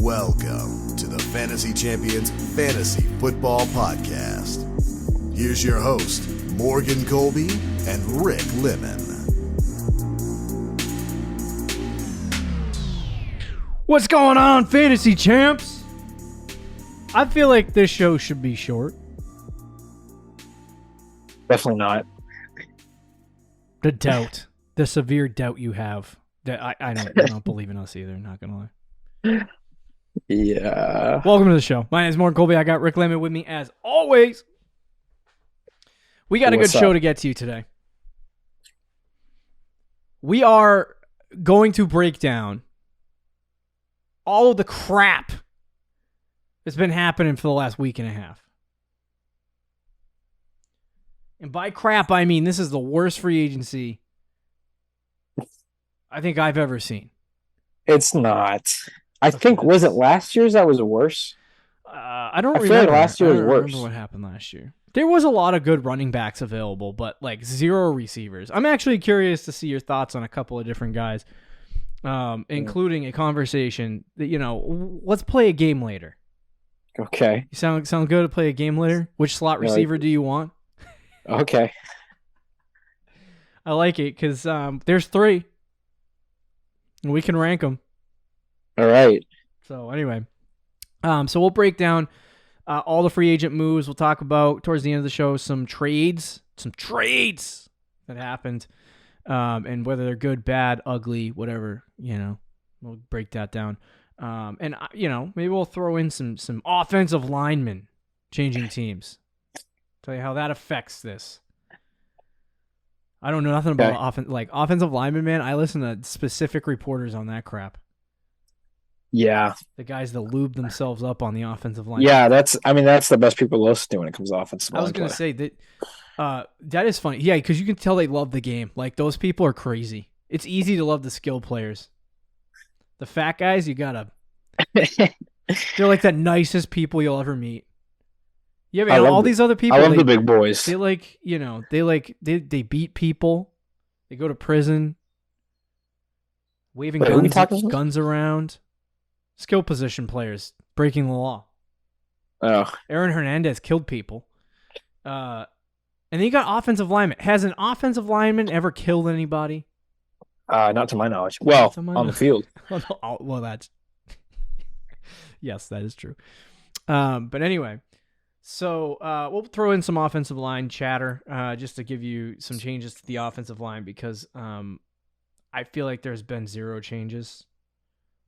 Welcome to the Fantasy Champions Fantasy Football Podcast. Here's your host, Morgan Colby and Rick Lemon. What's going on, Fantasy Champs? I feel like this show should be short. Definitely not. The doubt, the severe doubt you have that I don't believe in us either, not gonna lie. Yeah. Welcome to the show. My name is Morgan Colby. I got Rick Lemon with me as always. We got a good show to get to you today. We are going to break down all of the crap that's been happening for the last week and a half. And by crap, I mean this is the worst free agency I think I've ever seen. It's not. I think, was it last year's that was worse? I don't remember. I feel like last year was worse. I don't remember worse. what happened last year. There was a lot of good running backs available, but like zero receivers. I'm actually curious to see your thoughts on a couple of different guys, including a conversation that, let's play a game later. Okay. You sound good to play a game later? Which slot receiver do you want? Okay. I like it because there's three. And we can rank them. All right. So anyway, so we'll break down all the free agent moves. We'll talk about, towards the end of the show, some trades that happened, and whether they're good, bad, ugly, whatever, we'll break that down. And maybe we'll throw in some offensive linemen changing teams. Tell you how that affects this. I don't know nothing about offensive linemen, man. I listen to specific reporters on that crap. Yeah. The guys that lube themselves up on the offensive line. Yeah, that's the best people to listen to when it comes to offensive line. I was going to say that that is funny. Yeah, because you can tell they love the game. Like, those people are crazy. It's easy to love the skill players. The fat guys, you got to... They're like the nicest people you'll ever meet. Yeah, man, all these other people... I love the big boys. They they beat people. They go to prison. Waving guns around. Skill position players breaking the law. Oh. Aaron Hernandez killed people. And then you got offensive linemen. Has an offensive lineman ever killed anybody? Not to my knowledge. Well, on the field. Well, that's... Yes, that is true. But anyway, so we'll throw in some offensive line chatter just to give you some changes to the offensive line because I feel like there's been zero changes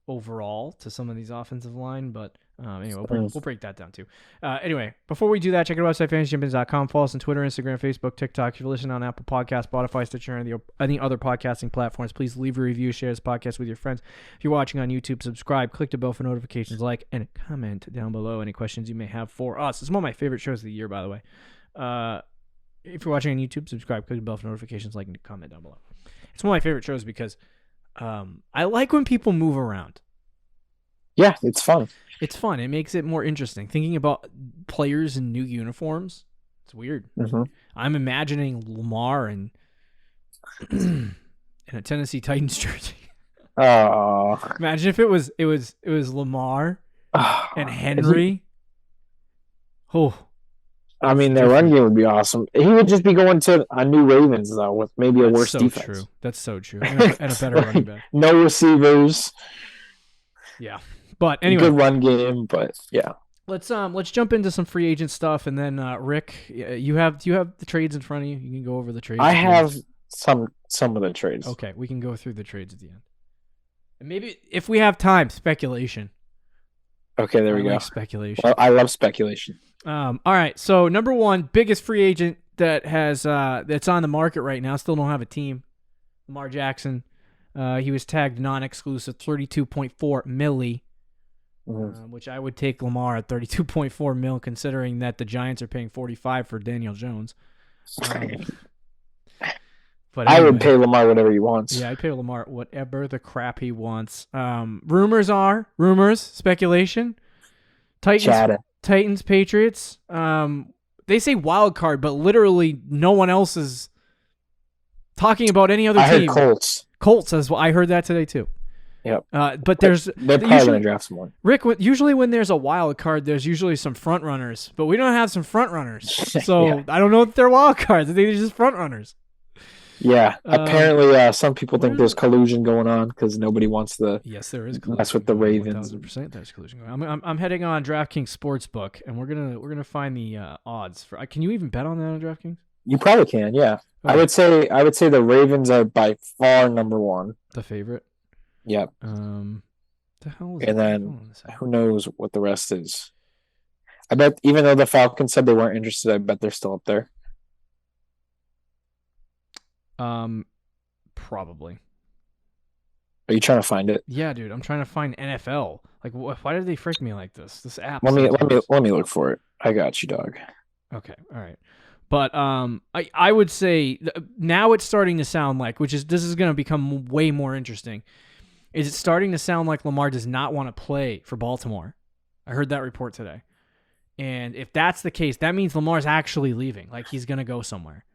overall to some of these offensive line, but anyway, we'll break that down too. Anyway, before we do that, check out our website, fantasychampions.com. Follow us on Twitter, Instagram, Facebook, TikTok. If you're listening on Apple Podcasts, Spotify, Stitcher, and any other podcasting platforms, please leave a review, share this podcast with your friends. If you're watching on YouTube, subscribe, click the bell for notifications, like, and comment down below any questions you may have for us. It's one of my favorite shows of the year, by the way. If you're watching on YouTube, subscribe, click the bell for notifications, like, and comment down below. It's one of my favorite shows because I like when people move around. Yeah, it's fun. It's fun. It makes it more interesting. Thinking about players in new uniforms, it's weird. Mm-hmm. I'm imagining Lamar in a Tennessee Titans jersey. Oh. Imagine if it was Lamar and Henry. Oh. I mean, their run game would be awesome. He would just be going to a new Ravens, though, with maybe a worse defense. True. That's so true. And a better running back. No receivers. Yeah. But anyway. Good run game, but yeah. Let's jump into some free agent stuff, and then Rick, do you have the trades in front of you? You can go over the trades. I have some of the trades. Okay, we can go through the trades at the end. And maybe if we have time, speculation. Okay, there we go. Like speculation. Well, I love speculation. All right. So number one, biggest free agent that has that's on the market right now. Still don't have a team. Lamar Jackson. He was tagged non-exclusive, $32.4 million, which I would take Lamar at $32.4 million, considering that the Giants are paying $45 for Daniel Jones. But anyway, I would pay Lamar whatever he wants. Yeah, I'd pay Lamar whatever the crap he wants. Rumors, speculation. Titans, Patriots. They say wild card, but literally no one else is talking about any other team. I heard Colts. Colts as well. I heard that today too. Yep. But they're probably going to draft someone. Rick, usually when there's a wild card, there's usually some front runners, but we don't have some front runners. So I don't know if they're wild cards. I think they're just front runners. Yeah. Apparently, some people think there's collusion going on because nobody wants to. Yes, there is collusion. That's with the Ravens. 1,000% there's collusion going on. I'm heading on DraftKings Sportsbook, and we're gonna find the odds for. Can you even bet on that on DraftKings? You probably can. Yeah. Oh. I would say the Ravens are by far number one. The favorite. Yep. The hell is and then who knows what the rest is. I bet even though the Falcons said they weren't interested, I bet they're still up there. Probably. Are you trying to find it? Yeah, dude. I'm trying to find NFL. Like, why did they freak me like this? This app. Let me look for it. I got you, dog. Okay. All right. But I would say now it's starting to sound like, this is going to become way more interesting. Is it starting to sound like Lamar does not want to play for Baltimore? I heard that report today. And if that's the case, that means Lamar's actually leaving. Like, he's going to go somewhere,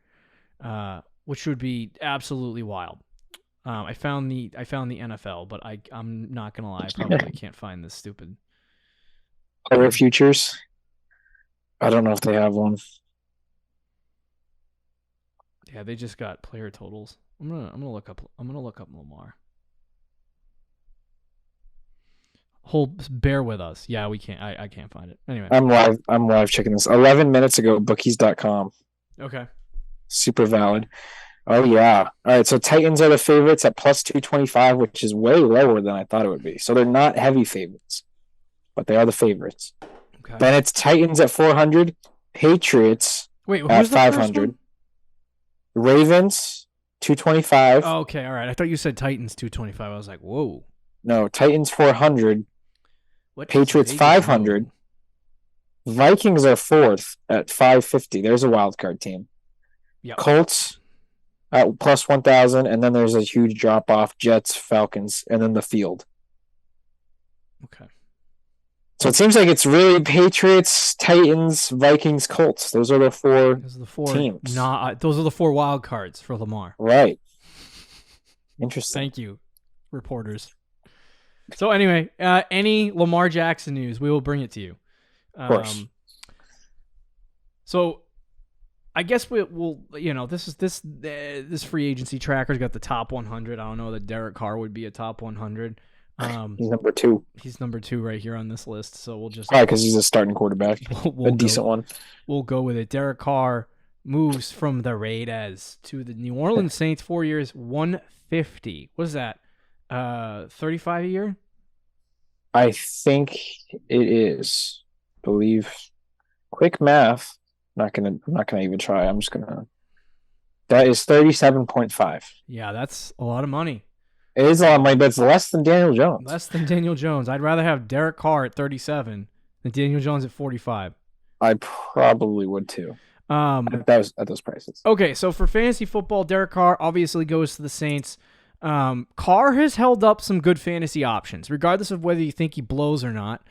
which would be absolutely wild. I found the NFL, but I'm not going to lie. I probably can't find this stupid. Player futures? I don't know if they have one. Yeah, they just got player totals. I'm gonna look up Lamar. Bear with us. Yeah, we can't. I can't find it. Anyway, I'm live checking this. 11 minutes ago, bookies.com. Okay. Super valid. Oh yeah. All right. So Titans are the favorites at plus 225, which is way lower than I thought it would be. So they're not heavy favorites, but they are the favorites. Okay. Then it's Titans at 400, Patriots at 500, Ravens 225. Oh, okay. All right. I thought you said Titans 225. I was like, whoa. No, Titans 400. Patriots 500. Vikings are fourth at 550. There's a wild card team. Yep. Colts at plus 1,000, and then there's a huge drop off. Jets, Falcons, and then the field. Okay. So it seems like it's really Patriots, Titans, Vikings, Colts. Those are the four teams. Those are the four wild cards for Lamar. Right. Interesting. Thank you, reporters. So anyway, any Lamar Jackson news, we will bring it to you. Of course. So I guess we'll this free agency tracker's got the top 100. I don't know that Derek Carr would be a top 100. He's number 2. He's number 2 right here on this list. So we'll just because he's a starting quarterback, a decent one. We'll go with it. Derek Carr moves from the Raiders to the New Orleans Saints. 4 years, 150. What is that? 35 a year? I think it is. Believe. Quick math. I'm not gonna even try. I'm just gonna. That is 37.5. Yeah, that's a lot of money. It is a lot of money, but it's less than Daniel Jones. Less than Daniel Jones. I'd rather have Derek Carr at 37 than Daniel Jones at 45. I probably would too. At those prices. Okay, so for fantasy football, Derek Carr obviously goes to the Saints. Carr has held up some good fantasy options, regardless of whether you think he blows or not.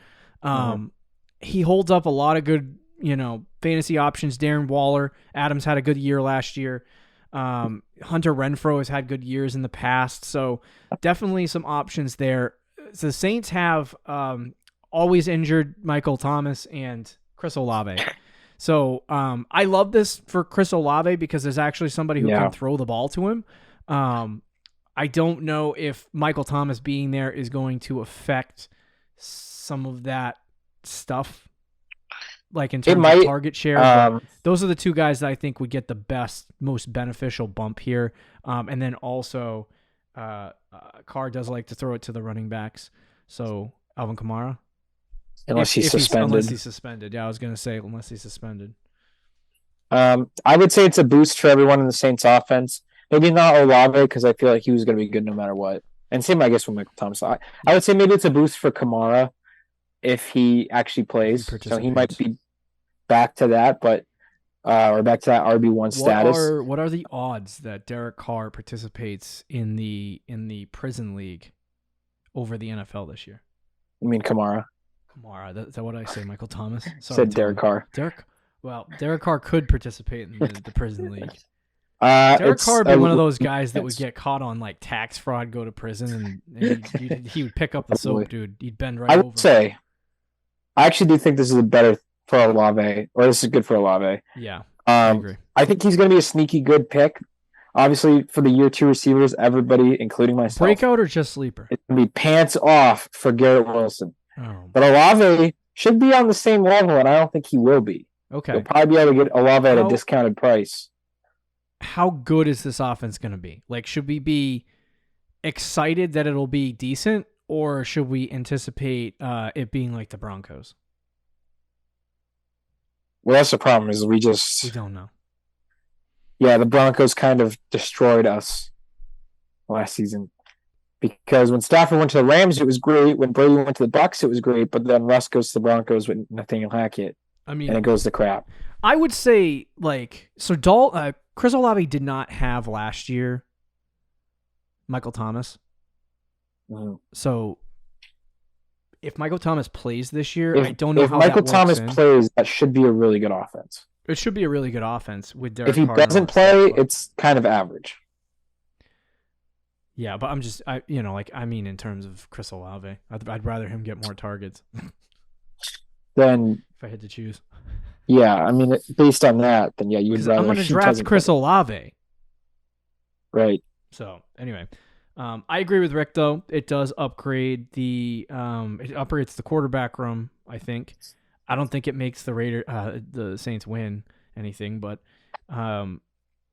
He holds up a lot of good, fantasy options. Darren Waller, Adams had a good year last year. Hunter Renfrow has had good years in the past, so definitely some options there. So the Saints have always injured Michael Thomas and Chris Olave. So I love this for Chris Olave because there's actually somebody who can throw the ball to him. I don't know if Michael Thomas being there is going to affect some of that stuff, like in terms of target share. But those are the two guys that I think would get the best, most beneficial bump here. And then also, Carr does like to throw it to the running backs. So Alvin Kamara. Unless he's suspended. Yeah, I was going to say unless he's suspended. I would say it's a boost for everyone in the Saints offense. Maybe not Olave because I feel like he was going to be good no matter what. And same, I guess, with Michael Thomas. I would say maybe it's a boost for Kamara if he actually plays. So he might be back to that, but or back to that RB1 status. What are the odds that Derek Carr participates in the prison league over the NFL this year? I mean Kamara. Is that what I say? Michael Thomas? Sorry, said Derek Carr. Derek Carr could participate in the prison league. Derek Carr would be one of those guys that would get caught on like tax fraud, go to prison, and he would pick up the soap, dude. He'd bend right over. I would say, I actually do think this is better for Olave, or this is good for Olave. Yeah, I agree. I think he's going to be a sneaky good pick. Obviously, for the year 2 receivers, everybody, including myself, breakout or just sleeper? It's going to be pants off for Garrett Wilson. Oh. But Olave should be on the same level, and I don't think he will be. Okay. You'll probably be able to get Olave at a discounted price. How good is this offense going to be? Like, should we be excited that it'll be decent, or should we anticipate it being like the Broncos? Well, that's the problem is we don't know. Yeah, the Broncos kind of destroyed us last season. Because when Stafford went to the Rams, it was great. When Brady went to the Bucs, it was great. But then Russ goes to the Broncos with Nathaniel Hackett. I mean, and it goes to crap. I would say, like, so Chris Olave did not have last year Michael Thomas. Mm-hmm. So if Michael Thomas plays this year, I don't know how Michael that Thomas works plays, that should be a really good offense. It should be a really good offense with Derek If he Carr doesn't play, it's kind of average. Yeah, but in terms of Chris Olave, I'd rather him get more targets. Then if I had to choose. Yeah, I mean, based on that, then yeah, you would rather. I'm going to draft Chris Olave. Right. So anyway, I agree with Rick though. It does upgrade it upgrades the quarterback room. I think. I don't think it makes the Saints win anything, but no.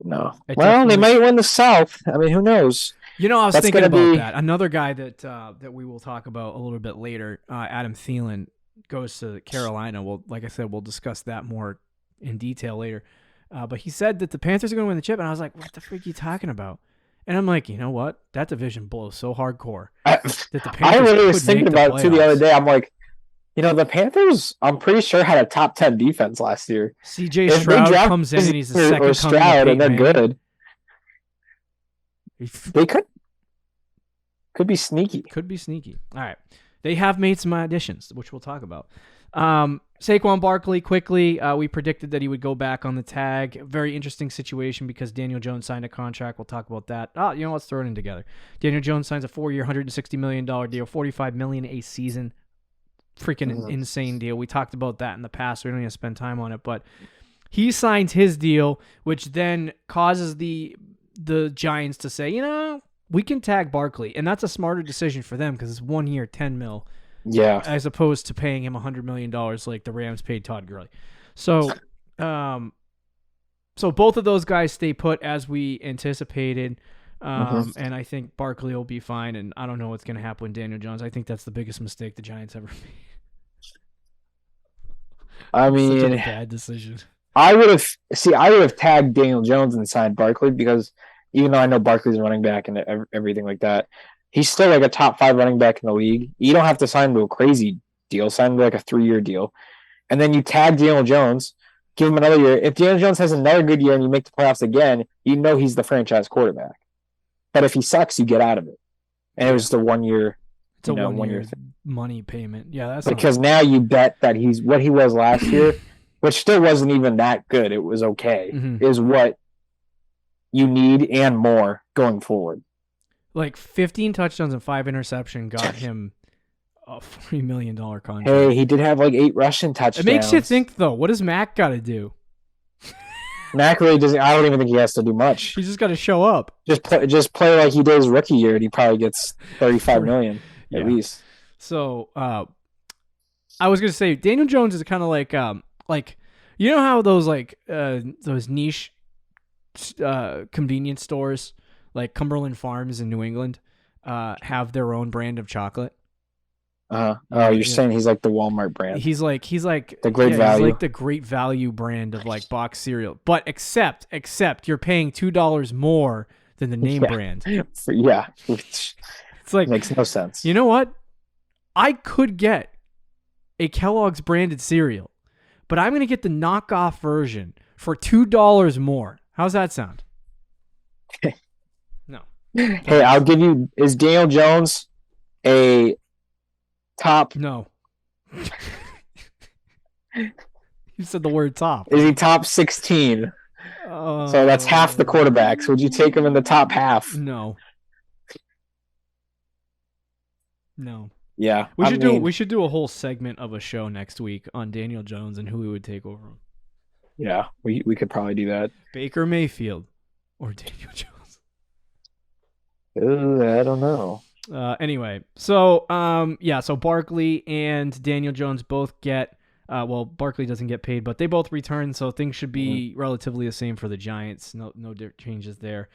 Well, they might win the South. I mean, who knows? I was thinking about that. Another guy that we will talk about a little bit later, Adam Thielen, goes to Carolina. Well, like I said, we'll discuss that more in detail later. But he said that the Panthers are going to win the chip, and I was like, what the freak are you talking about? And I'm like, you know what? That division blows so hardcore. I really was thinking about it too the other day. I'm like, the Panthers, I'm pretty sure, had a top 10 defense last year. CJ Stroud comes in and he's the second Stroud, and they're good. They could be sneaky. Could be sneaky. All right. They have made some additions, which we'll talk about. Saquon Barkley, quickly, we predicted that he would go back on the tag. Very interesting situation because Daniel Jones signed a contract. We'll talk about that. Let's throw it in together. Daniel Jones signs a 4-year, $160 million deal, $45 million a season. Freaking insane deal. We talked about that in the past. We don't need to spend time on it, but he signs his deal, which then causes the Giants to say, we can tag Barkley, and that's a smarter decision for them because it's 1 year, $10 million. Yeah. As opposed to paying him $100 million like the Rams paid Todd Gurley. So, so both of those guys stay put as we anticipated. And I think Barkley will be fine. And I don't know what's going to happen with Daniel Jones. I think that's the biggest mistake the Giants ever made. I mean, such a bad decision. I would have tagged Daniel Jones and signed Barkley because even though I know Barkley's a running back and everything like that, he's still like a top 5 running back in the league. You don't have to sign him to a crazy deal. Sign him to like a 3-year deal. And then you tag Daniel Jones, give him another year. If Daniel Jones has another good year and you make the playoffs again, he's the franchise quarterback. But if he sucks, you get out of it. And it was the 1 year. It's a 1 year money payment. Yeah, that's because now you bet that he's what he was last year, which still wasn't even that good. It was okay. Is what you need and more going forward. Like 15 touchdowns and 5 interceptions got him a $3 million contract. Hey, he did have like 8 rushing touchdowns. It makes you think, though. What does Mac got to do? Mac really doesn't. I don't even think he has to do much. He's just got to show up. Just play like he did his rookie year, and he probably gets $35 million at least. So, I was gonna say Daniel Jones is kind of like how those niche convenience stores like Cumberland Farms in New England have their own brand of chocolate. You're saying he's like the Walmart brand. He's like the Great Value. He's like the Great Value brand of like box cereal. But except you're paying $2 more than the name brand. It's like makes no sense. You know what? I could get a Kellogg's branded cereal, but I'm going to get the knockoff version for $2 more. How's that sound? No. Hey, I'll give you. Is Daniel Jones a top? No. You said the word top. Is he top 16? So that's half the quarterbacks. Would you take him in the top half? No. No. Yeah. We should do a whole segment of a show next week on Daniel Jones and who we would take over him. Yeah, we could probably do that. Baker Mayfield or Daniel Jones. I don't know. Anyway, so so Barkley and Daniel Jones both get Barkley doesn't get paid, but they both return, so things should be relatively the same for the Giants. No changes there.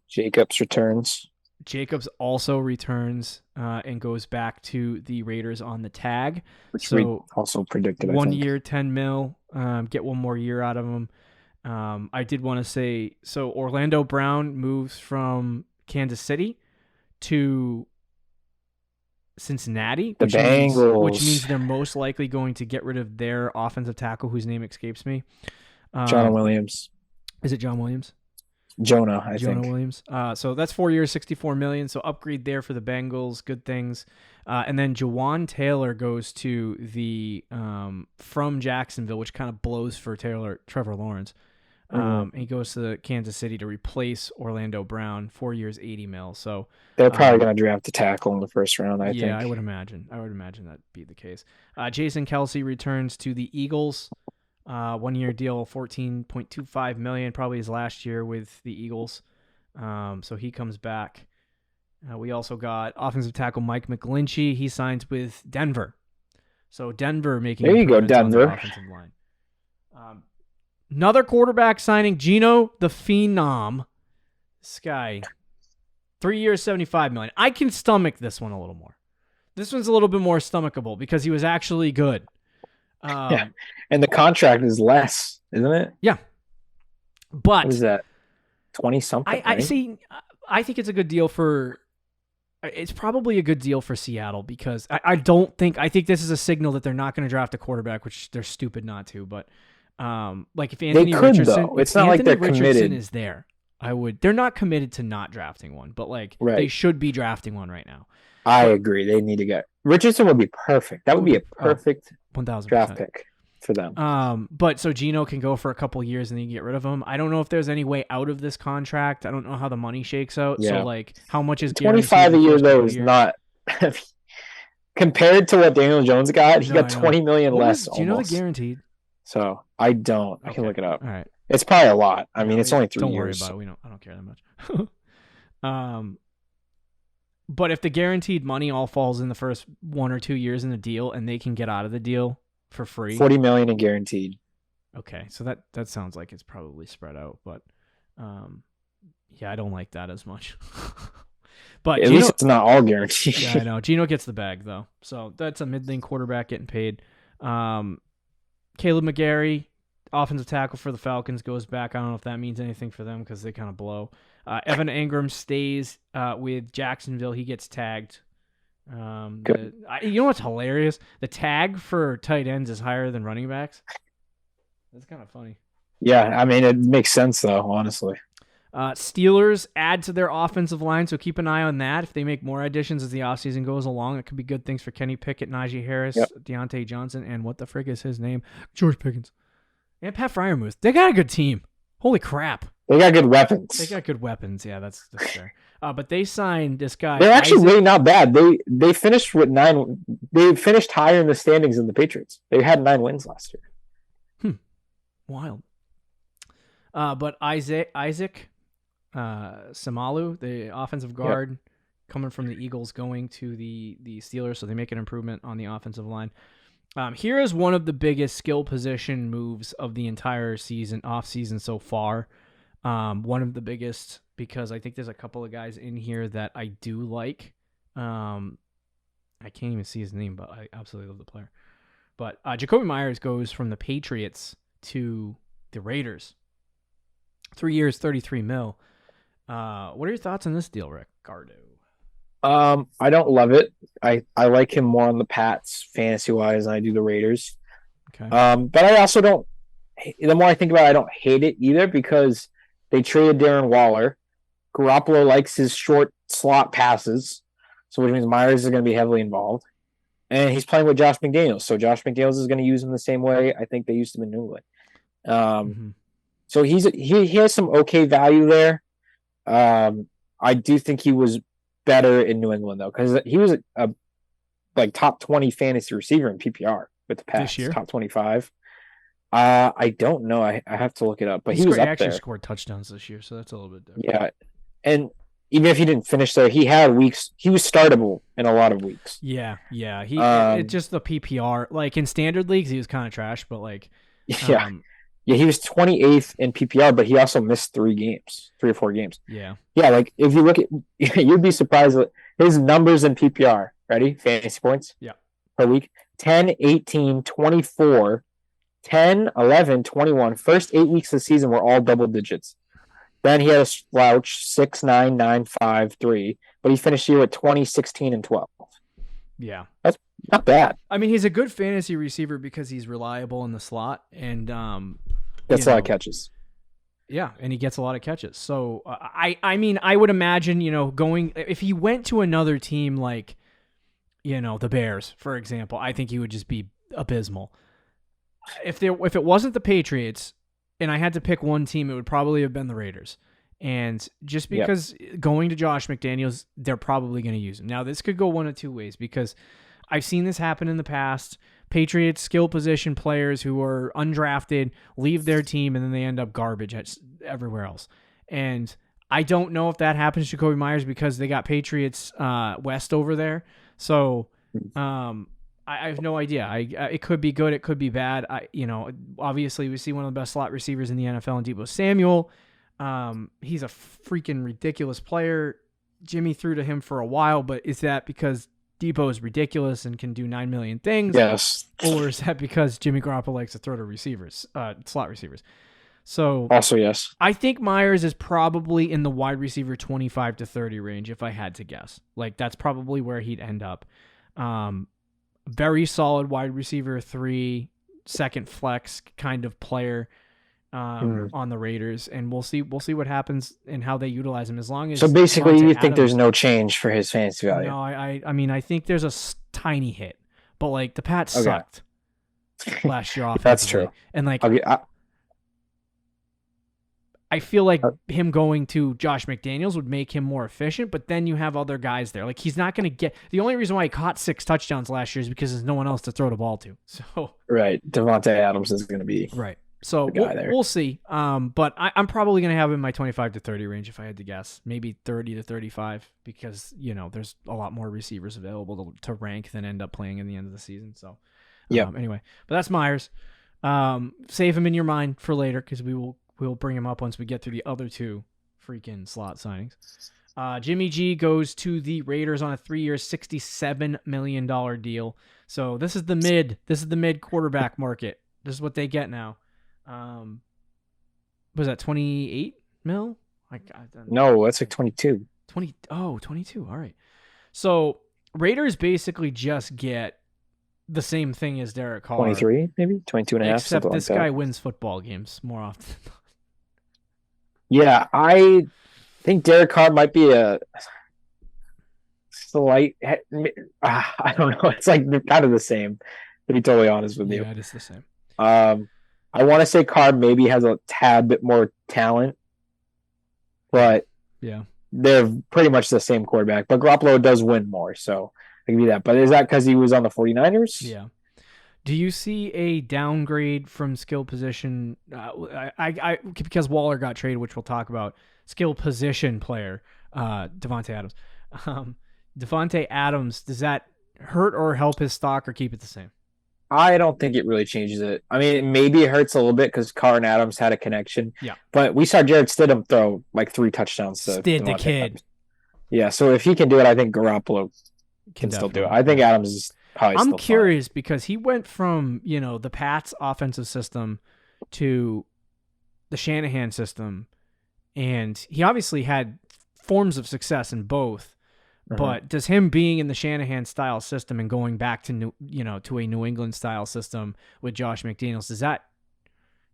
Jacobs returns. Jacobs also returns and goes back to the Raiders on the tag. Which we also predicted. 1 year, $10 million. Get one more year out of him. I did want to say, so Orlando Brown moves from Kansas City to Cincinnati, which means they're most likely going to get rid of their offensive tackle, whose name escapes me. John Williams. Is it John Williams? Jonah, I think. Williams. So that's 4 years, $64 million. So upgrade there for the Bengals. Good things. And then Jawan Taylor goes to the from Jacksonville, which kind of blows for Trevor Lawrence. He goes to Kansas City to replace Orlando Brown. 4 years, $80 million. So they're probably going to draft a tackle in the first round. I think. Yeah, I would imagine. That'd be the case. Jason Kelce returns to the Eagles. 1 year deal, $14.25 million, probably his last year with the Eagles. So he comes back. We also got offensive tackle Mike McGlinchey. He signs with Denver. So Denver making there you go, Denver on the offensive line. Another quarterback signing, Geno the Phenom. This guy, 3 years, $75 million. I can stomach this one a little more. This one's a little bit more stomachable because he was actually good. Yeah, and the contract is less, isn't it? Yeah, but what is that? 20 something. I see. I think it's a good deal for. It's probably a good deal for Seattle because I think this is a signal that they're not going to draft a quarterback, which they're stupid not to. But like if Anthony Richardson, though. It's not like they're committed. Is there? They're not committed to not drafting one, but they should be drafting one right now. I agree. They need to get Richardson would be perfect. That would be a perfect 1,000% draft pick for them. But so Geno can go for a couple years and then you get rid of him. I don't know if there's any way out of this contract. I don't know how the money shakes out. Yeah. So how much is 25 a year though is not compared to what Daniel Jones got. He got $20 million less. Do you know the guaranteed? So I don't. I can look it up. All right. It's probably a lot. I mean, it's only 3 years. Don't worry about it. I don't care that much. But if the guaranteed money all falls in the first 1 or 2 years in the deal and they can get out of the deal for free. $40 million in guaranteed. Okay. So that sounds like it's probably spread out, but I don't like that as much. But at least it's not all guaranteed. Yeah, I know. Geno gets the bag though. So that's a mid-lane quarterback getting paid. Caleb McGarry, offensive tackle for the Falcons, goes back. I don't know if that means anything for them because they kind of blow. Evan Ingram stays with Jacksonville. He gets tagged. You know what's hilarious? The tag for tight ends is higher than running backs. That's kind of funny. Yeah, I mean, it makes sense, though, honestly. Steelers add to their offensive line, so keep an eye on that. If they make more additions as the offseason goes along, it could be good things for Kenny Pickett, Najee Harris, Deontay Johnson, and what the frig is his name? George Pickens. And Pat Freiermuth. They got a good team. Holy crap. They got good weapons. Yeah, that's fair. But they signed this guy. They're actually really not bad. They finished with 9. They finished higher in the standings than the Patriots. They had 9 wins last year. Wild. But Isaac Samalu, the offensive guard, coming from the Eagles, going to the Steelers, so they make an improvement on the offensive line. Here is one of the biggest skill position moves of the entire offseason so far. One of the biggest, because I think there's a couple of guys in here that I do like. I can't even see his name, but I absolutely love the player. But Jacoby Myers goes from the Patriots to the Raiders. 3 years, $33 million. What are your thoughts on this deal, Ricardo? I don't love it. I like him more on the Pats fantasy-wise than I do the Raiders. Okay. But I also don't. The more I think about it, I don't hate it either because they traded Darren Waller. Garoppolo likes his short slot passes, so which means Myers is going to be heavily involved. And he's playing with Josh McDaniels, so Josh McDaniels is going to use him the same way I think they used him in New England. So he has some okay value there. I do think he was better in New England though, because he was a like top 20 fantasy receiver in PPR with the This Pats, year? top 25. I don't know. I have to look it up, but he was He up actually there. scored touchdowns this year, so that's a little bit different. Yeah, and even if he didn't finish there, he had weeks. He was startable in a lot of weeks. Yeah. It Um, just the PPR. Like in standard leagues, he was kind of trash, but like, yeah, yeah, he was 28th in PPR, but he also missed 3 or 4 games. yeah. Yeah, like if you look at, you'd be surprised at his numbers in PPR. Ready? Fantasy points Yeah. per week: 10, 18, 24, 10, 11, 21. First 8 weeks of the season were all double digits. Then he had a slouch 6, 9, 9, 5, 3, but he finished the year with 20, 16, and 12. Yeah. That's not bad. I mean, he's a good fantasy receiver because he's reliable in the slot, and That's a lot of catches. yeah, and he gets a lot of catches. So I mean, I would imagine, going if he went to another team like, the Bears, for example, I think he would just be abysmal. If it wasn't the Patriots, and I had to pick one team, it would probably have been the Raiders. And just because going to Josh McDaniels, they're probably going to use him. Now, this could go one of two ways because I've seen this happen in the past. Patriots skill position players who are undrafted leave their team and then they end up garbage everywhere else. And I don't know if that happens to Jacoby Myers because they got Patriots West over there. So I have no idea. It could be good. It could be bad. Obviously we see one of the best slot receivers in the NFL in Deebo Samuel. He's a freaking ridiculous player. Jimmy threw to him for a while, but is that because Debo is ridiculous and can do 9 million things? Yes. Or is that because Jimmy Garoppolo likes to throw to receivers, slot receivers? So Also, yes. I think Myers is probably in the wide receiver 25 to 30 range if I had to guess. Like that's probably where he'd end up. Very solid wide receiver 3, second flex kind of player on the Raiders, and we'll see what happens and how they utilize him. As long as So basically, Devontae you think Adams, there's no change for his fantasy value? no, I mean I think there's a tiny hit, but like the Pats sucked last year offensively. That's true. And like Okay, I feel like him going to Josh McDaniels would make him more efficient, but then you have other guys there. Like he's not going to get the only reason why he caught 6 touchdowns last year is because there's no one else to throw the ball to. So right, Devontae Adams is going to be right. So there. we'll see. But I'm probably going to have him in my 25 to 30 range if I had to guess. Maybe 30 to 35 because, there's a lot more receivers available to rank than end up playing in the end of the season. So anyway, but that's Myers. Save him in your mind for later because we'll bring him up once we get through the other 2 freaking slot signings. Jimmy G goes to the Raiders on a 3-year, $67 million deal. So this is the mid quarterback market. This is what they get now. Was that 28 mil? No, that's like 22. 22. All right. So Raiders basically just get the same thing as Derek Carr. 23, maybe 22 and a half. Except this like guy wins football games more often. Yeah, I think Derek Carr might be a slight. I don't know. It's like kind of the same, to be totally honest with you. Yeah, it is the same. I want to say Carr maybe has a tad bit more talent, but yeah, they're pretty much the same quarterback. But Garoppolo does win more, so I can be that. But is that because he was on the 49ers? Yeah. Do you see a downgrade from skill position? Because Waller got traded, which we'll talk about. Skill position player, Devontae Adams. Devontae Adams, does that hurt or help his stock or keep it the same? I don't think it really changes it. I mean, maybe it hurts a little bit because Carr and Adams had a connection. Yeah. But we saw Jarrett Stidham throw like 3 touchdowns to Stid the Devontae kid. Adams. Yeah, so if he can do it, I think Garoppolo can still do it. I think Adams is probably I'm still curious because he went from, the Pats offensive system to the Shanahan system, and he obviously had forms of success in both. But does him being in the Shanahan style system and going back to to a New England style system with Josh McDaniels,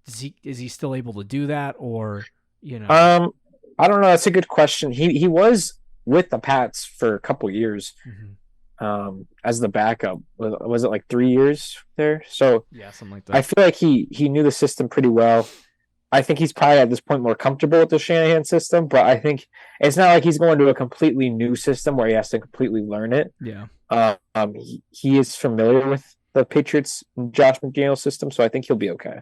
is he still able to do that or I don't know. That's a good question. He was with the Pats for a couple years as the backup. Was it like 3 years there? So yeah, something like that. I feel like he knew the system pretty well. I think he's probably at this point more comfortable with the Shanahan system, but I think it's not like he's going to a completely new system where he has to completely learn it. Yeah. He is familiar with the Patriots Josh McDaniels system, so I think he'll be okay.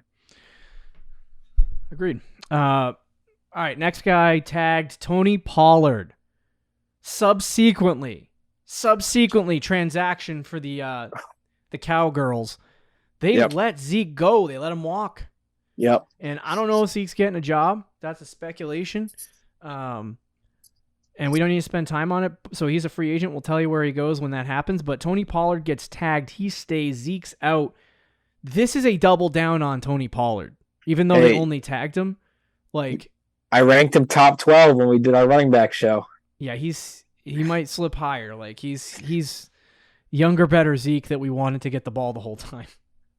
Agreed. All right, next guy tagged Tony Pollard. Subsequently transaction for the Cowgirls. They let Zeke go. They let him walk. Yep. And I don't know if Zeke's getting a job. That's a speculation. And we don't need to spend time on it. So he's a free agent. We'll tell you where he goes when that happens. But Tony Pollard gets tagged. He stays. Zeke's out. This is a double down on Tony Pollard, even though they only tagged him. Like, I ranked him top 12 when we did our running back show. Yeah, he might slip higher. Like he's younger, better Zeke that we wanted to get the ball the whole time.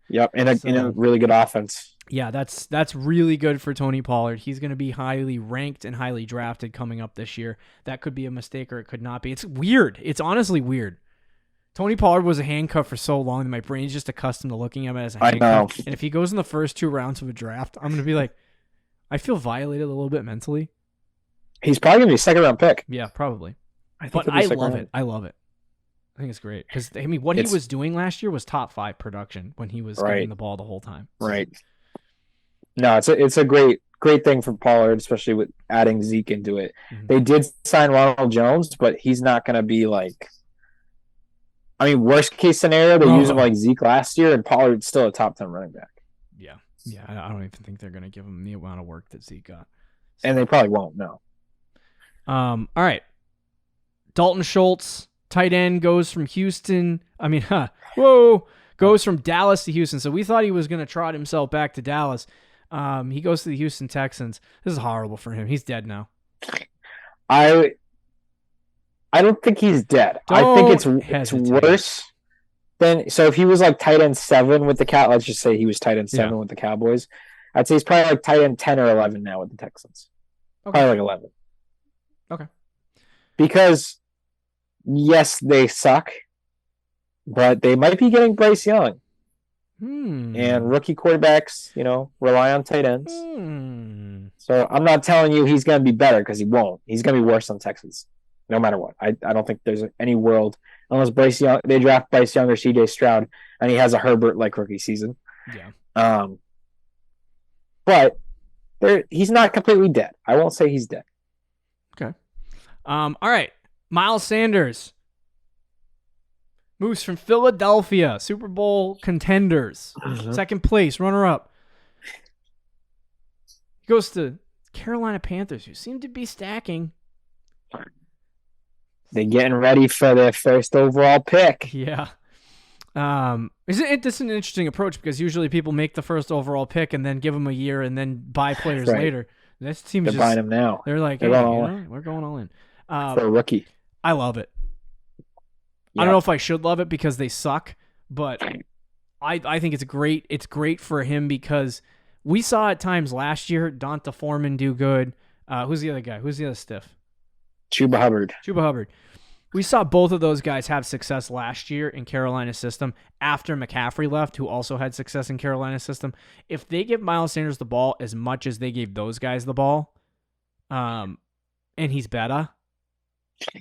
Yep, in a really good offense. Yeah, that's really good for Tony Pollard. He's going to be highly ranked and highly drafted coming up this year. That could be a mistake or it could not be. It's weird. It's honestly weird. Tony Pollard was a handcuff for so long that my brain's just accustomed to looking at him as a handcuff. I know. And if he goes in the first 2 rounds of a draft, I'm going to be like, I feel violated a little bit mentally. He's probably going to be a second-round pick. Yeah, probably. But I love it. I love it. I think it's great because what he was doing last year was top 5 production when he was getting the ball the whole time. Right. No, it's a great thing for Pollard, especially with adding Zeke into it. Mm-hmm. They did sign Ronald Jones, but he's not going to be like. I mean, worst case scenario, they use him like Zeke last year, and Pollard's still a top 10 running back. Yeah. I don't even think they're going to give him the amount of work that Zeke got, and they probably won't. No. All right. Dalton Schultz. Tight end goes from Houston. Goes from Dallas to Houston. So we thought he was going to trot himself back to Dallas. He goes to the Houston Texans. This is horrible for him. He's dead now. I don't think he's dead. I think it's worse than. So if he was like tight end 7 with the Cowboys, let's just say he was tight end 7 with the Cowboys. I'd say he's probably like tight end 10 or 11 now with the Texans. Okay. Probably like 11. Okay. Because yes, they suck, but they might be getting Bryce Young. And rookie quarterbacks, rely on tight ends. So I'm not telling you he's going to be better because he won't. He's going to be worse on Texans, no matter what. I don't think there's any world, unless they draft Bryce Young or CJ Stroud, and he has a Herbert-like rookie season. Yeah. But he's not completely dead. I won't say he's dead. Okay. All right. Miles Sanders moves from Philadelphia, Super Bowl contenders, second place, runner-up. He goes to Carolina Panthers, who seem to be stacking. They're getting ready for their first overall pick. Yeah. This is an interesting approach because usually people make the first overall pick and then give them a year and then buy players later. This team they're buying them now. They're like, we're going all in. For a rookie. I love it. Yeah. I don't know if I should love it because they suck, but I think it's great. It's great for him because we saw at times last year Donta Foreman do good. Who's the other guy? Who's the other stiff? Chuba Hubbard. We saw both of those guys have success last year in Carolina's system after McCaffrey left, who also had success in Carolina's system. If they give Miles Sanders the ball as much as they gave those guys the ball, and he's better,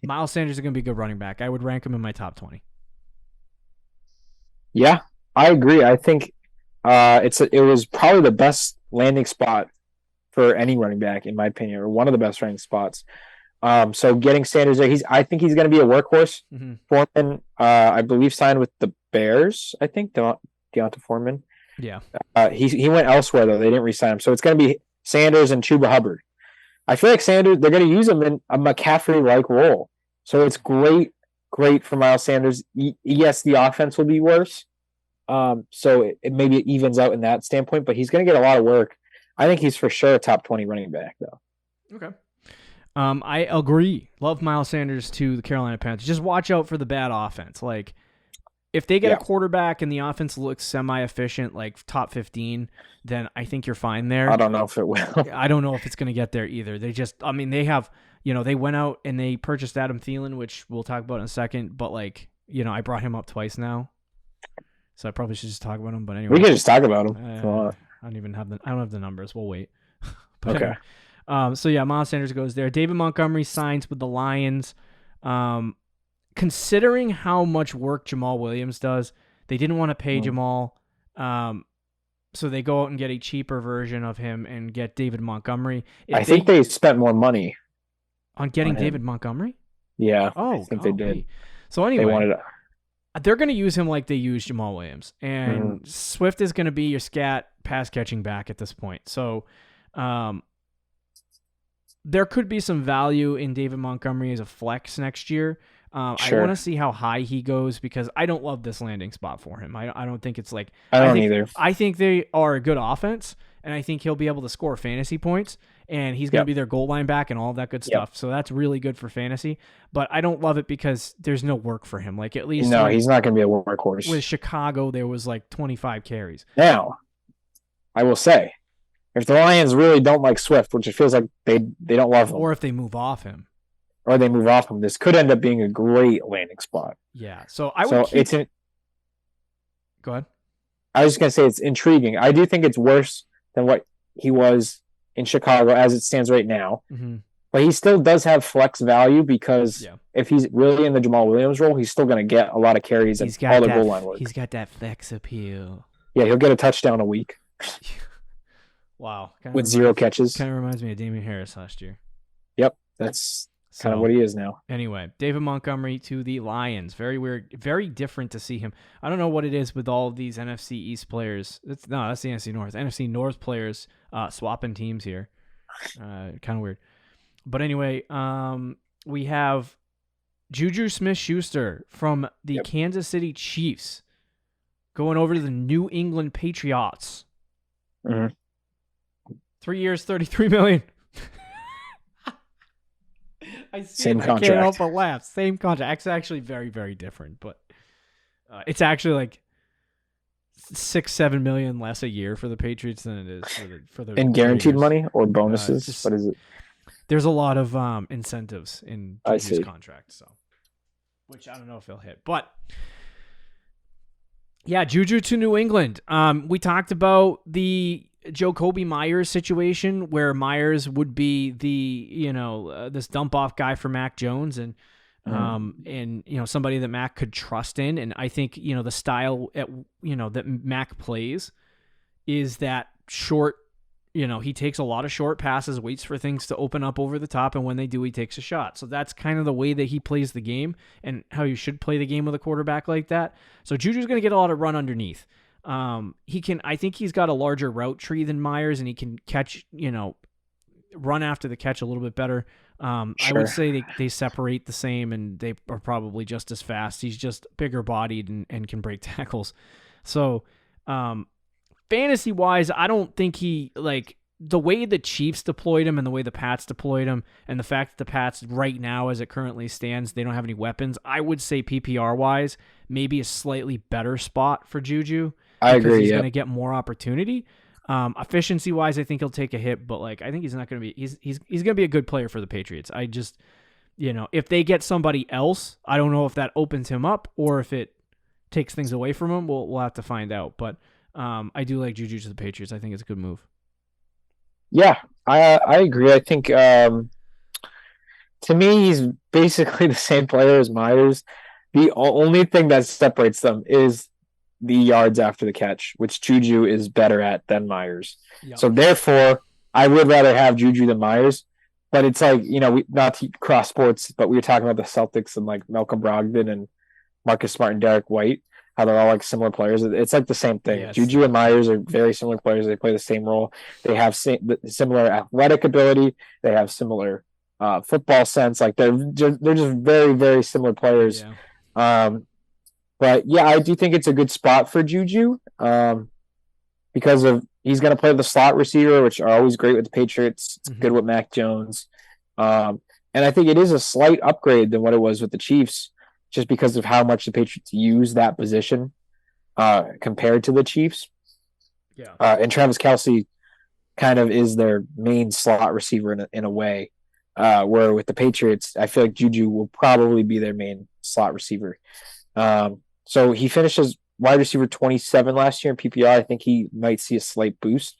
Miles Sanders is going to be a good running back. I would rank him in my top 20. Yeah, I agree. I think it was probably the best landing spot for any running back, in my opinion, or one of the best landing spots. So getting Sanders there, I think he's going to be a workhorse. Mm-hmm. Foreman, I believe, signed with the Bears. I think Deonta Foreman. Yeah. He went elsewhere though. They didn't re-sign him, so it's going to be Sanders and Chuba Hubbard. I feel like Sanders, they're going to use him in a McCaffrey-like role. So it's great for Miles Sanders. Yes, the offense will be worse. So maybe it evens out in that standpoint, but he's going to get a lot of work. I think he's for sure a top 20 running back, though. Okay. I agree. Love Miles Sanders to the Carolina Panthers. Just watch out for the bad offense. Like, if they get a quarterback and the offense looks semi-efficient, like top 15, then I think you're fine there. I don't know if it will. I don't know if it's going to get there either. They have, they went out and they purchased Adam Thielen, which we'll talk about in a second, but I brought him up twice now. So I probably should just talk about him, but anyway. We can just talk about him. I don't have the numbers. We'll wait. But Okay. anyway, so yeah, Miles Sanders goes there. David Montgomery signs with the Lions. Considering how much work Jamal Williams does, they didn't want to pay Jamal. So they go out and get a cheaper version of him and get David Montgomery. I think they spent more money on getting on him. David Montgomery. Yeah. Oh, I think they did. So anyway, They wanted they're going to use him like they used Jamal Williams, and Swift is going to be your scat pass catching back at this point. So, there could be some value in David Montgomery as a flex next year. Sure. I want to see how high he goes because I don't love this landing spot for him. I don't think it's like I don't either. I think they are a good offense, and I think he'll be able to score fantasy points, and he's going to be their goal line back and all of that good stuff. So that's really good for fantasy. But I don't love it because there's no work for him. Like at least he's not going to be a workhorse. With Chicago, there was like 25 carries. Now, I will say, if the Lions really don't like Swift, which it feels like they don't love him, or if they move off him, this could end up being a great landing spot. Yeah. So I would Go ahead. I was just going to say it's intriguing. I do think it's worse than what he was in Chicago as it stands right now. Mm-hmm. But he still does have flex value because if he's really in the Jamal Williams role, he's still going to get a lot of carries and all the goal line work. He's got that flex appeal. Yeah, he'll get a touchdown a week. Wow. With 0 catches. Kind of reminds me of Damian Harris last year. Yep, that's kind of what he is now. Anyway, David Montgomery to the Lions. Very weird. Very different to see him. I don't know what it is with all of these NFC East players. That's the NFC North. NFC North players swapping teams here. Kind of weird. But anyway, we have Juju Smith-Schuster from the Kansas City Chiefs going over to the New England Patriots. 3 years, $33 million. Same contract. I can't help but laugh. Same contract. It's actually very, very different, but it's actually like $6-7 million less a year for the Patriots than it is for the in guaranteed Raiders. money or bonuses. What is it? There's a lot of incentives in Juju's contract, so which I don't know if he'll hit, but yeah, Juju to New England. We talked about the Colby Myers situation where Myers would be the, this dump off guy for Mac Jones and somebody that Mac could trust in. And I think, the style that Mac plays is that short, he takes a lot of short passes, waits for things to open up over the top. And when they do, he takes a shot. So that's kind of the way that he plays the game and how you should play the game with a quarterback like that. So Juju's going to get a lot of run underneath. I think he's got a larger route tree than Myers, and he can catch, run after the catch a little bit better. I would say they separate the same, and they are probably just as fast. He's just bigger bodied and can break tackles. So, fantasy wise, I don't think the way the Chiefs deployed him and the way the Pats deployed him, and the fact that the Pats right now, as it currently stands, they don't have any weapons. I would say PPR wise, maybe a slightly better spot for Juju. I agree. He's going to get more opportunity. Efficiency wise, I think he'll take a hit, but I think he's not going to be. He's going to be a good player for the Patriots. I just, if they get somebody else, I don't know if that opens him up or if it takes things away from him. We'll have to find out. But I do like Juju to the Patriots. I think it's a good move. Yeah, I agree. I think to me, he's basically the same player as Myers. The only thing that separates them is the yards after the catch, which Juju is better at than Myers. Yep. So therefore, I would rather have Juju than Myers. But it's not to cross sports, but we were talking about the Celtics and Malcolm Brogdon and Marcus Smart and Derek White, how they're all similar players. It's the same thing. Yes. Juju and Myers are very similar players. They play the same role. They have similar athletic ability. They have similar football sense. They're just very, very similar players. Yeah. But yeah, I do think it's a good spot for Juju because he's going to play the slot receiver, which are always great with the Patriots. It's good with Mac Jones. And I think it is a slight upgrade than what it was with the Chiefs, just because of how much the Patriots use that position compared to the Chiefs. Yeah. And Travis Kelce kind of is their main slot receiver in a way, where with the Patriots, I feel like Juju will probably be their main slot receiver. So he finished as wide receiver 27 last year in PPR. I think he might see a slight boost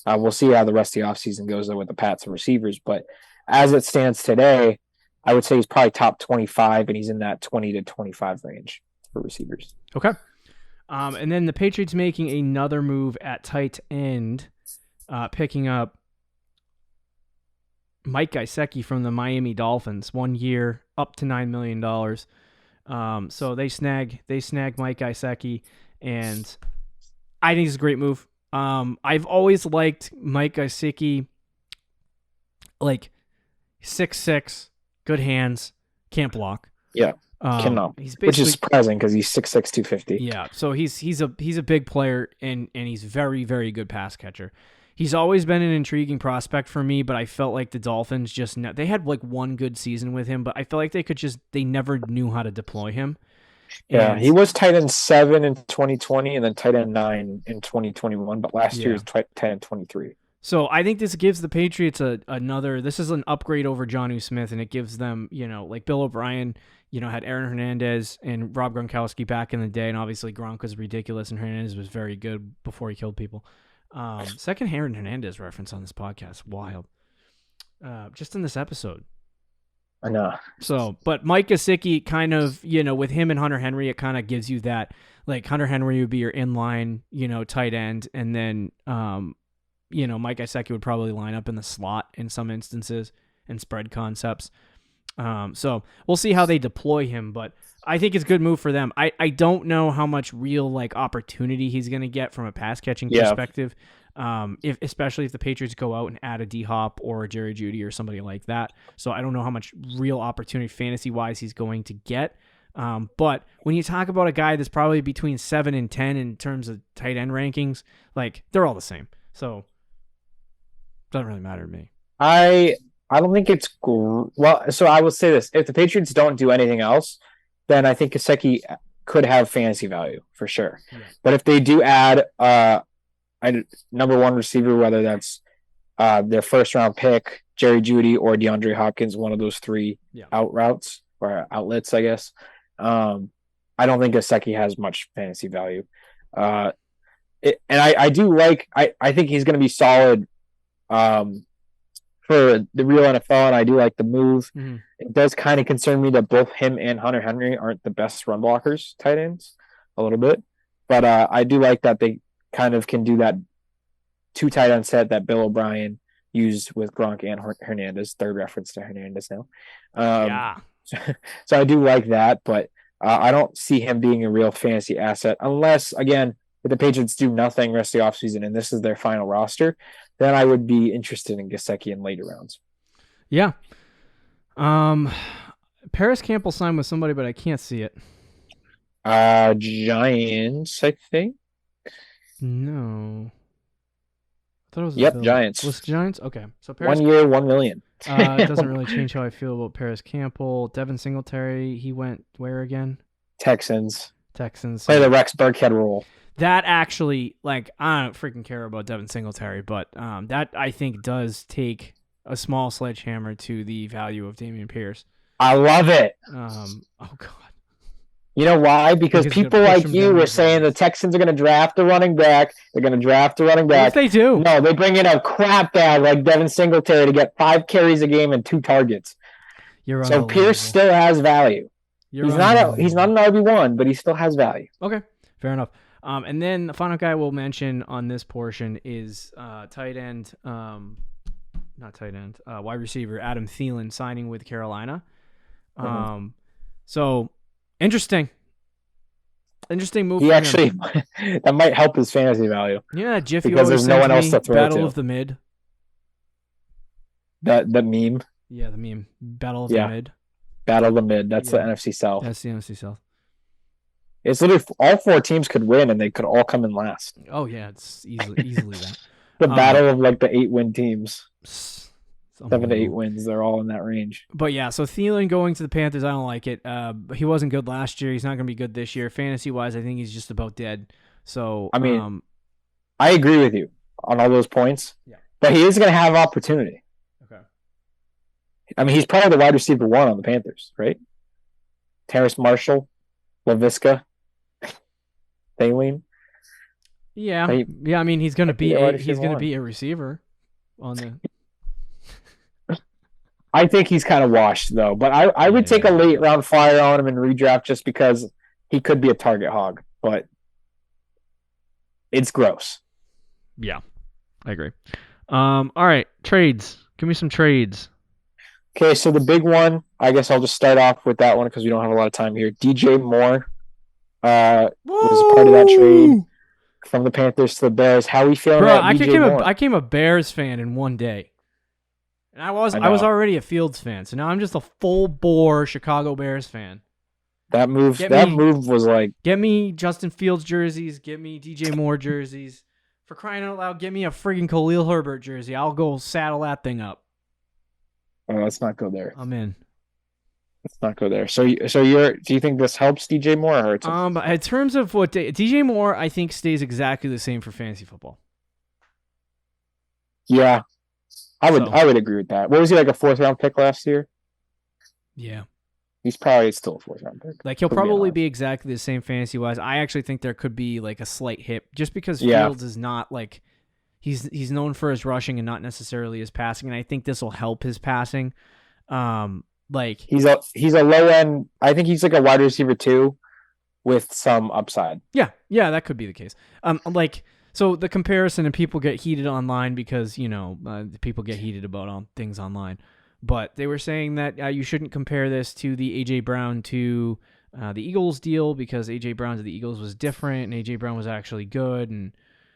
We'll see how the rest of the offseason goes there with the Pats and receivers. But as it stands today, I would say he's probably top 25, and he's in that 20 to 25 range for receivers. Okay. And then the Patriots making another move at tight end, picking up Mike Gesicki from the Miami Dolphins, 1 year, up to $9 million. So they snag Mike Gesicki, and I think it's a great move. I've always liked Mike Gesicki, like 6'6", good hands, can't block. Yeah, cannot. Which is surprising because he's 6'6", 250. Yeah, so he's a big player, and he's very, very good pass catcher. He's always been an intriguing prospect for me, but I felt like the Dolphins they had like one good season with him, but I felt like they never knew how to deploy him. Yeah, he was tight end 7 in 2020 and then tight end 9 in 2021, but last year he was tight end 23. So I think this gives the Patriots this is an upgrade over Jonnu Smith, and it gives them, like Bill O'Brien, had Aaron Hernandez and Rob Gronkowski back in the day, and obviously Gronk was ridiculous and Hernandez was very good before he killed people. Second Aaron Hernandez reference on this podcast. Wild. Just in this episode. I know. So, but Mike Gesicki kind of, with him and Hunter Henry, it kind of gives you that, like Hunter Henry would be your inline, tight end. And then, Mike Gesicki would probably line up in the slot in some instances and spread concepts. So we'll see how they deploy him, but I think it's a good move for them. I don't know how much real opportunity he's going to get from a pass catching perspective. Especially if the Patriots go out and add a D-Hop or a Jerry Jeudy or somebody like that. So I don't know how much real opportunity fantasy-wise he's going to get. But when you talk about a guy that's probably between 7 and 10 in terms of tight end rankings, they're all the same. So it doesn't really matter to me. I don't think it's well. So I will say this: if the Patriots don't do anything else, then I think Gesicki could have fantasy value for sure. Yeah. But if they do add number one receiver, whether that's their first round pick, Jerry Jeudy or DeAndre Hopkins, one of those three out routes or outlets, I guess. I don't think Gesicki has much fantasy value. I think he's going to be solid for the real NFL, and I do like the move. Mm-hmm. It does kind of concern me that both him and Hunter Henry aren't the best run blockers, tight ends, a little bit. But I do like that they kind of can do that 2 tight end set that Bill O'Brien used with Gronk and Hernandez. Third reference to Hernandez now. So I do like that, but I don't see him being a real fantasy asset unless, again, if the Patriots do nothing rest of the offseason and this is their final roster, then I would be interested in Gesicki in later rounds. Yeah. Paris Campbell signed with somebody, but I can't see it. Giants, I think. No. I thought it was Giants. Was it Giants? Okay. So Paris 1 year, $1 million. It doesn't really change how I feel about Paris Campbell. Devin Singletary, he went where again? Texans. Play the Rex Burkhead role. That actually, I don't freaking care about Devin Singletary, but that I think does take a small sledgehammer to the value of Dameon Pierce. I love it. Oh God. You know why? Because people like you were saying the Texans are going to draft a running back. They're going to draft a running back. Yes, they do. No, they bring in a crap bag like Devin Singletary to get 5 carries a game and 2 targets. So Pierce still has value. He's not an RB1, but he still has value. Okay, fair enough. And then the final guy we'll mention on this portion is wide receiver Adam Thielen signing with Carolina. So interesting move. He actually that might help his fantasy value. Yeah, Jiffy because there's no one else to throw Battle to. of the Mid. The meme. Yeah, the meme. Battle of the Mid. Battle of the Mid. That's the NFC South. That's the NFC South. It's literally all 4 teams could win, and they could all come in last. Oh yeah, it's easily that. The battle of the 8-win teams. 7 to 8 wins. They're all in that range. But yeah, so Thielen going to the Panthers, I don't like it. He wasn't good last year. He's not going to be good this year. Fantasy-wise, I think he's just about dead. So I mean, I agree with you on all those points. Yeah. But he is going to have opportunity. Okay. I mean, he's probably the wide receiver 1 on the Panthers, right? Terrace Marshall, LaVisca, Thielen. Yeah, He- yeah. I mean, he's gonna be wide he's receiver gonna one. be a receiver on the. I think he's kind of washed though, but I would take a Yeah. late round flyer on him and redraft just because he could be a target hog, but it's gross. Yeah, I agree. All right, trades. Give me some trades. Okay, so the big one, I guess I'll just start off with that one because we don't have a lot of time here. DJ Moore was a part of that trade from the Panthers to the Bears. How we feeling Bro, about DJ Moore? I became a Bears fan in one day. And I was know. already a Fields fan, so now I'm just a full bore Chicago Bears fan. That move was like, Get me Justin Fields jerseys, get me DJ Moore jerseys. For crying out loud, get me a friggin' Khalil Herbert jersey. I'll go saddle that thing up. oh, let's not go there. I'm in. Let's not go there. Do you think this helps DJ Moore or hurts him? In terms of what DJ Moore, I think stays exactly the same for fantasy football. Yeah, I would agree with that. What was he, like a 4th round pick last year? Yeah. He's probably still a 4th round pick. Like he'll probably be exactly the same fantasy wise. I actually think there could be like a slight hit just because Fields is not like he's known for his rushing and not necessarily his passing, and I think this will help his passing. Like he's a low end. I think he's like a wide receiver 2 with some upside. Yeah, that could be the case. So the comparison, and people get heated online because people get heated about things online. But they were saying that you shouldn't compare this to the A.J. Brown to the Eagles deal because A.J. Brown to the Eagles was different, and A.J. Brown was actually good. And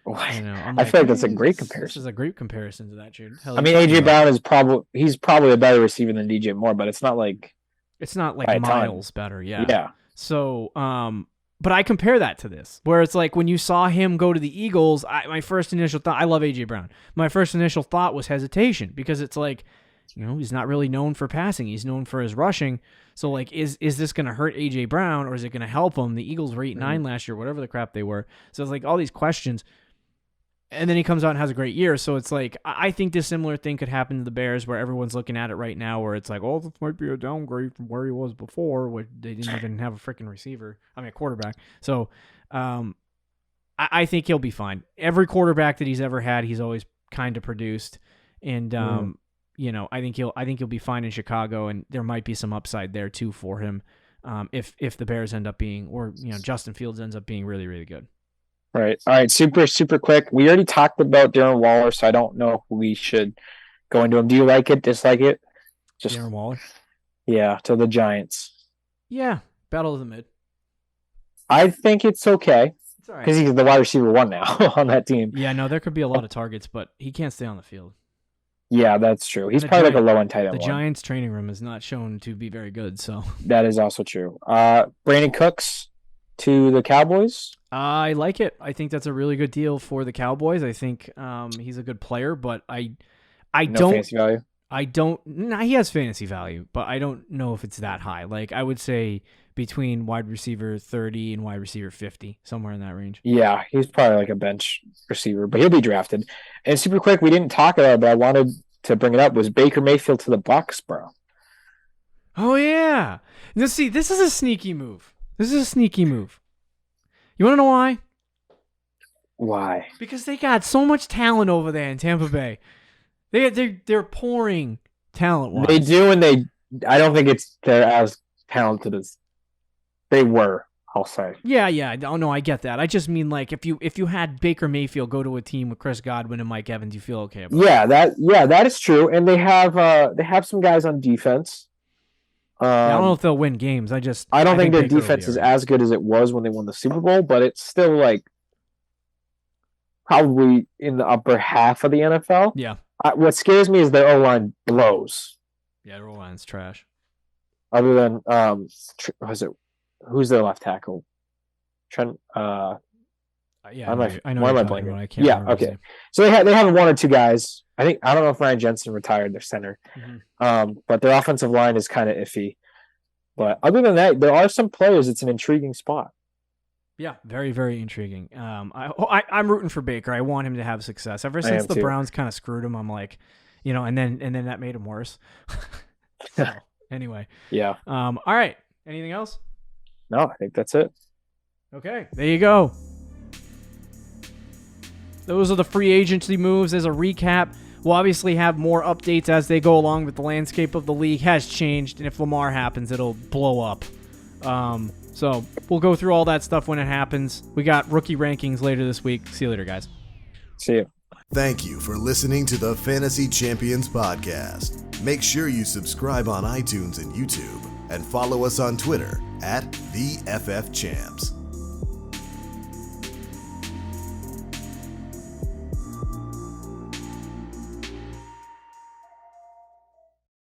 I feel like that's a great comparison. This is a great comparison to that, dude. I mean, A.J. Brown is probably a better receiver than DJ Moore, but it's not like miles better. Yeah. Yeah. So, but I compare that to this, where it's like when you saw him go to the Eagles, my first initial thought, I love A.J. Brown. My first initial thought was hesitation because it's like, he's not really known for passing. He's known for his rushing. So, like, is this going to hurt A.J. Brown or is it going to help him? The Eagles were 8-9 last year, whatever the crap they were. So, it's like all these questions. And then he comes out and has a great year. So, it's like, I think this similar thing could happen to the Bears where everyone's looking at it right now where it's like, oh, this might be a downgrade from where he was before, where they didn't even have a freaking a quarterback. So, I think he'll be fine. Every quarterback that he's ever had, he's always kind of produced. And, I think he'll be fine in Chicago, and there might be some upside there too for him, if the Bears end up being, or Justin Fields ends up being really, really good. Right. All right. Super, super quick. We already talked about Darren Waller, so I don't know if we should go into him. Do you like it? Dislike it? Just Darren Waller. Yeah, to the Giants. Yeah, battle of the mid. I think it's okay. It's all right because he's the wide receiver 1 now on that team. Yeah, no, there could be a lot of targets, but he can't stay on the field. Yeah, that's true. He's probably like a low end tight end. The Giants' training room is not shown to be very good, so that is also true. Brandon Cooks to the Cowboys. I like it. I think that's a really good deal for the Cowboys. I think he's a good player, but I don't fantasy value. He has fantasy value, but I don't know if it's that high. Like I would say between wide receiver 30 and wide receiver 50, somewhere in that range. Yeah, he's probably like a bench receiver, but he'll be drafted. And super quick, we didn't talk about it, but I wanted to bring it up, was Baker Mayfield to the Bucs, bro. Oh, yeah. Now, see, this is a sneaky move. You want to know why? Why? Because they got so much talent over there in Tampa Bay. They're pouring talent-wise. They do, and I don't think they're as talented as they were, I'll say. Yeah. Oh, no, I get that. I just mean, like, if you had Baker Mayfield go to a team with Chris Godwin and Mike Evans, you feel okay about it. That is true. And they have some guys on defense. I don't know if they'll win games. I don't think their defense is as good as it was when they won the Super Bowl, but it's still like probably in the upper half of the NFL. Yeah. What scares me is their O-line blows. Yeah, their O-line's trash. Other than who's their left tackle? Trent. Yeah, I know. Why am I blanking? I can't remember his okay. name. So they have 1 or 2 guys. I don't know if Ryan Jensen retired, their center. Mm-hmm. But their offensive line is kind of iffy. But other than that, there are some players. It's an intriguing spot. Yeah, very, very intriguing. I'm rooting for Baker. I want him to have success. Ever since the Browns kind of screwed him, I'm like, and then that made him worse. So, anyway. Yeah. All right. Anything else? No, I think that's it. Okay, there you go. those are the free agency moves. As a recap, we'll obviously have more updates as they go along, but the landscape of the league has changed, and if Lamar happens, it'll blow up. So we'll go through all that stuff when it happens. We got rookie rankings later this week. See you later, guys. See you. Thank you for listening to the Fantasy Champions Podcast. Make sure you subscribe on iTunes and YouTube, and follow us on Twitter @TheFFChamps.